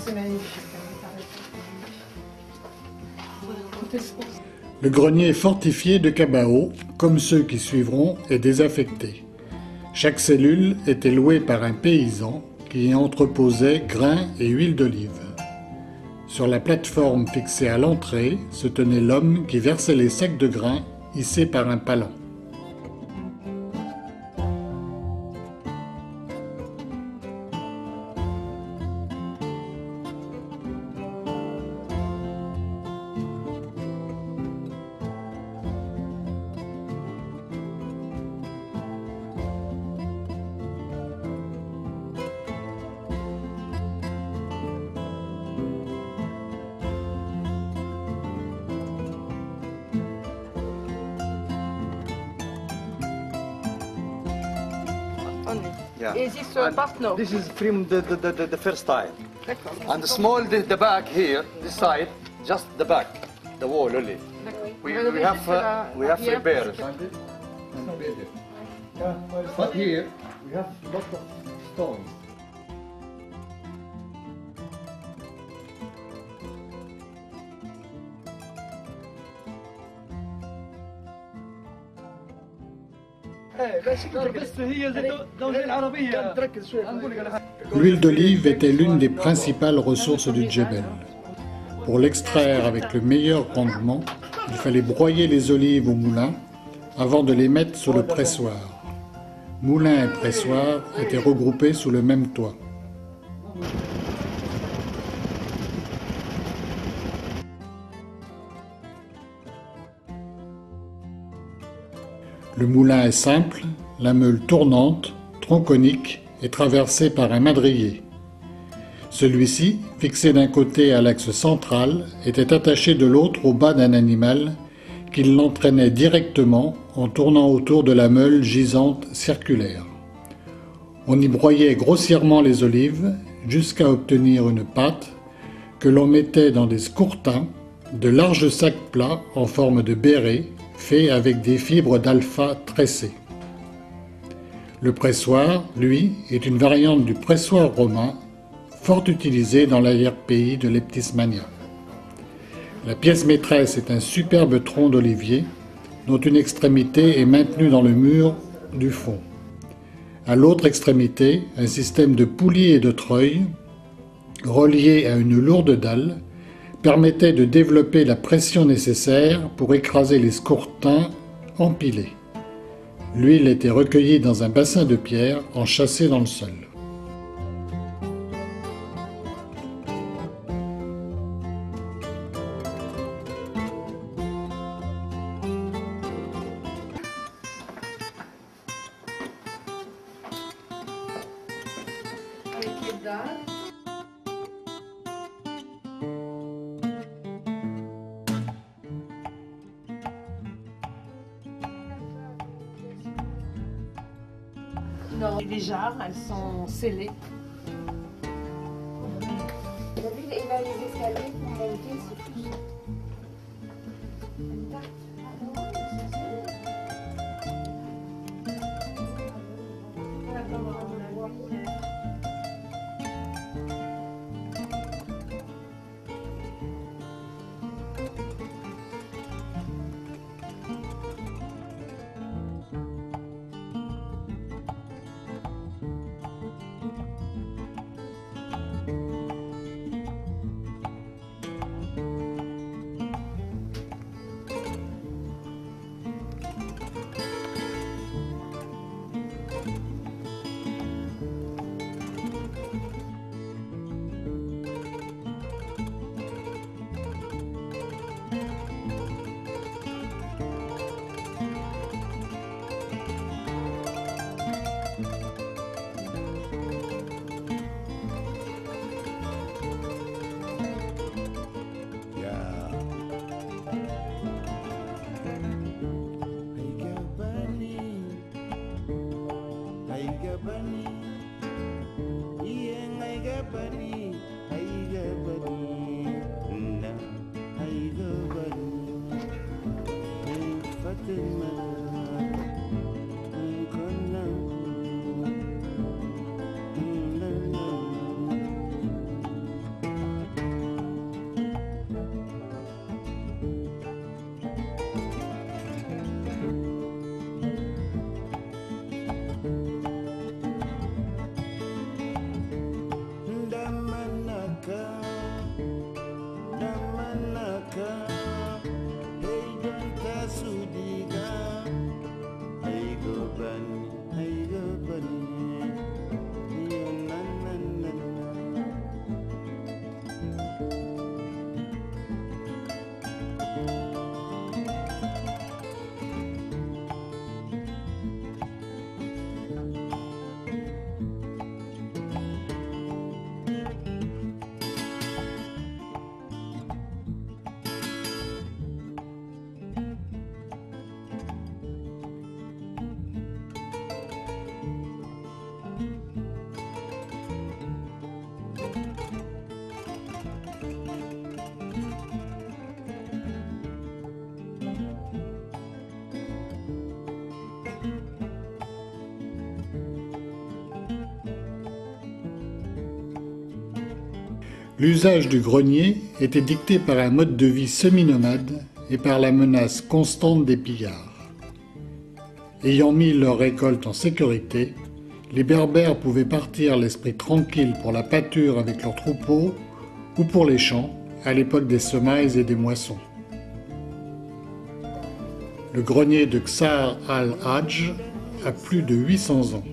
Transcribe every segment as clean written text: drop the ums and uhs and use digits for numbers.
c'est magnifique. Le grenier fortifié de Cabao, comme ceux qui suivront, est désaffecté. Chaque cellule était louée par un paysan qui y entreposait grains et huile d'olive. Sur la plateforme fixée à l'entrée se tenait l'homme qui versait les sacs de grains hissés par un palan. Yeah. Is this part? No. This is from the first time. D'accord. And the small, the back here, this side, just the back, the wall only. We have repairs. But here we have lots of stones. L'huile d'olive était l'une des principales ressources du Djebel. Pour l'extraire avec le meilleur rendement, il fallait broyer les olives au moulin avant de les mettre sous le pressoir. Moulin et pressoir étaient regroupés sous le même toit. Le moulin est simple, la meule tournante, tronconique et traversée par un madrier. Celui-ci, fixé d'un côté à l'axe central, était attaché de l'autre au bas d'un animal qui l'entraînait directement en tournant autour de la meule gisante circulaire. On y broyait grossièrement les olives jusqu'à obtenir une pâte que l'on mettait dans des scourtins, de larges sacs plats en forme de béret, faits avec des fibres d'alpha tressées. Le pressoir, lui, est une variante du pressoir romain, fort utilisé dans l'arrière-pays de l'Eptismania. La pièce maîtresse est un superbe tronc d'olivier, dont une extrémité est maintenue dans le mur du fond. À l'autre extrémité, un système de poulies et de treuils, reliés à une lourde dalle, permettait de développer la pression nécessaire pour écraser les scourtins empilés. L'huile était recueillie dans un bassin de pierre enchâssé dans le sol. Avec les dalles. Non, les jarres, elles sont scellées. T'as vu, il a les escaliers pour monter, c'est tout ça. L'usage du grenier était dicté par un mode de vie semi-nomade et par la menace constante des pillards. Ayant mis leur récolte en sécurité, les Berbères pouvaient partir l'esprit tranquille pour la pâture avec leurs troupeaux ou pour les champs à l'époque des semailles et des moissons. Le grenier de Ksar al-Hadj a plus de 800 ans.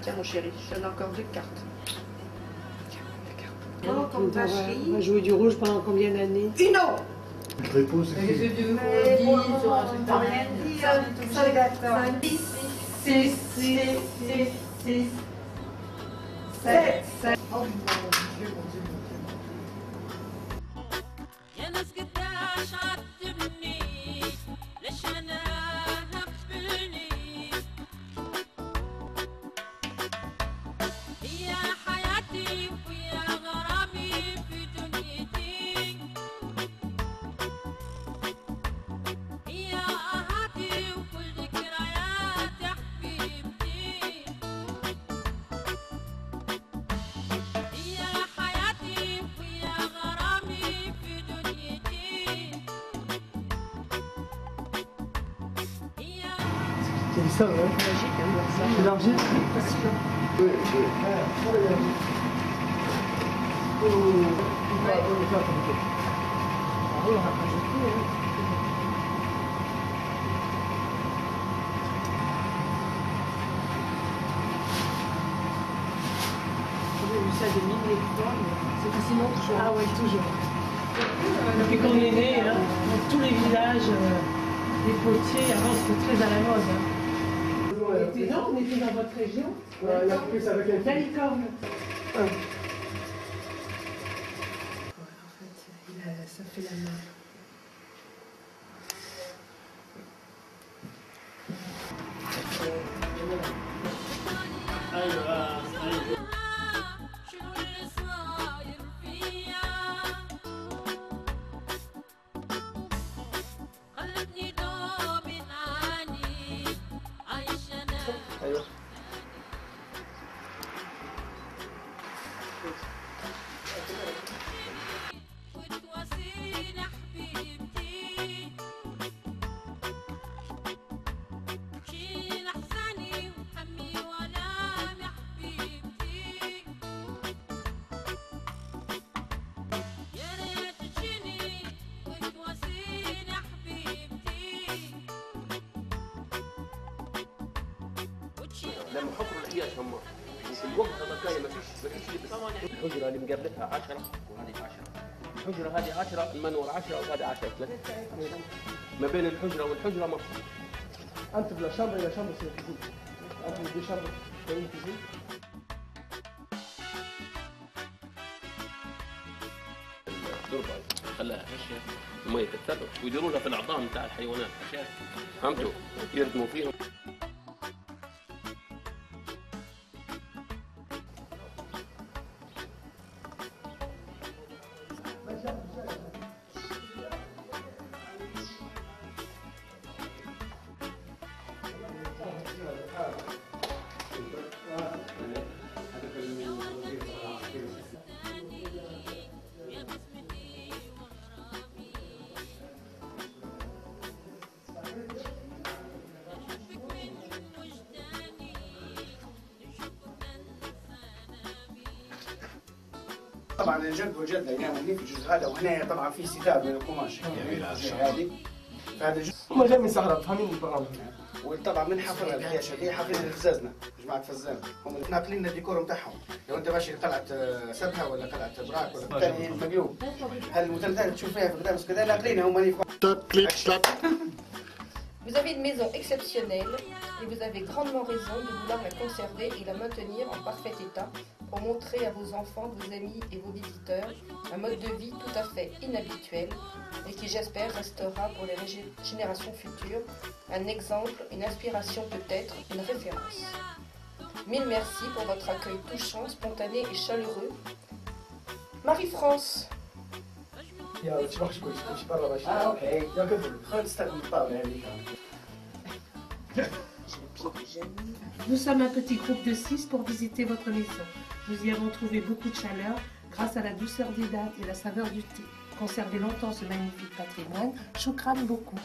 Tiens mon chéri, je donne encore 2 cartes. On va jouer du rouge pendant combien d'années? Une autre. Je répose. Mais bon, on rien dire, c'est d'accord. 6, 7, 7. Oh mon Dieu, mon Dieu, mon Dieu. يا ناس قداش عذبني ليش انا هبني هي حياتي ويا غرامي في دنيتي هي اهاتي وكل ذكريات يا حبيبتي هي حياتي ويا غرامي في دنيتي هي C'est ça, ouais. Magique, hein, ça. C'est l'argile. J'ai vu ça des milliers de fois, mais c'est fascinant toujours. Ah ouais, toujours. Depuis qu'on est né, hein, dans tous les villages, les potiers, avant c'était très à la mode. Hein. Non, on était dans votre région. Il a pris ça avec la licorne. En fait, ça fait la main. شنو اللي صاير فيا خلتني دوب نعاني عايشة أنا وتواسيني حبيبتي شيل أحزاني وهمي وآلامي حبيبتي يا ريت تجيني وتواسيني حبيبتي وتشيل لما حفروا القياس هم وفي الوقت هذا كان ما فيش لبس. الحجره اللي مقابلتها 10 وهذه 10. الحجره هذه 10 المنور 10 وهذه 10 ما بين الحجره والحجره مفصل. Entre la chambre et la chambre, c'est la cuisine. Entre les deux chambres, il y a une cuisine. الدربه خلاها هشه الميه تتسرب ويديروا لها في العظام بتاع الحيوانات عشان فهمتوا يردموا فيهم. طبعا الجد والجده يناموا هنا في الجزء هذا، وهنا طبعا في ستار من القماش هذه، فهذا الجزء هم جايين من صحراء فاهمين البرامج. وطبعا من حفرنا الحياه شديده حافظين خزازنا جماعه فزان، هم ناقلين الديكور نتاعهم، لو انت ماشي لقلعه سبها ولا قلعه براك ولا ثاني مقلوب، هالمثلثات تشوف فيها في قدامك كذا ناقلينها هم اللي Vous avez une maison exceptionnelle et vous avez grandement raison de vouloir la conserver et la maintenir en parfait état pour montrer à vos enfants, vos amis et vos visiteurs un mode de vie tout à fait inhabituel et qui, j'espère, restera pour les générations futures un exemple, une inspiration peut-être, une référence. Mille merci pour votre accueil touchant, spontané et chaleureux. Marie-France. يا تشبخش كل شيء برا باش. اوكي يا قبل خلينا نستخدم الطاوله هذيك. Nous sommes un petit groupe de 6 pour visiter votre maison. Nous y avons trouvé beaucoup de chaleur grâce à la douceur des dates et la saveur du thé. Conservez longtemps ce magnifique patrimoine. Choukran beaucoup.